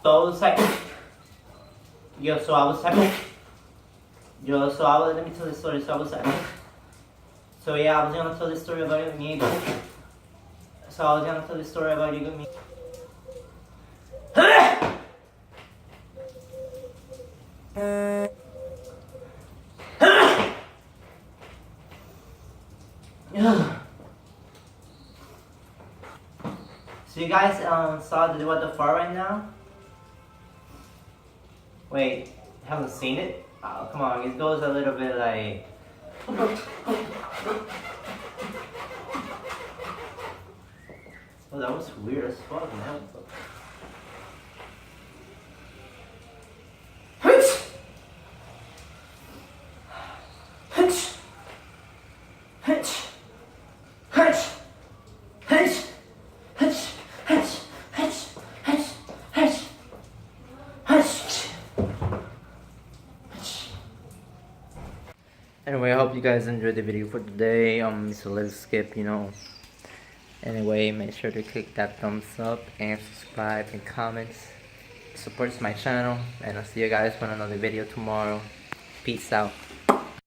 So I was like, yo, so I was like, yo, so I was, let me tell this story. So I was like, so yeah, I was gonna tell this story about you and me. So I was gonna tell this story about you and me. So you guys saw the what the far right now? Wait, haven't seen it? Oh, come on, it goes a little bit like. Oh, that was weird as fuck, man. Anyway, I hope you guys enjoyed the video for today. So let's skip, you know. Anyway, make sure to click that thumbs up and subscribe and comments. It supports my channel, and I'll see you guys for another video tomorrow. Peace out.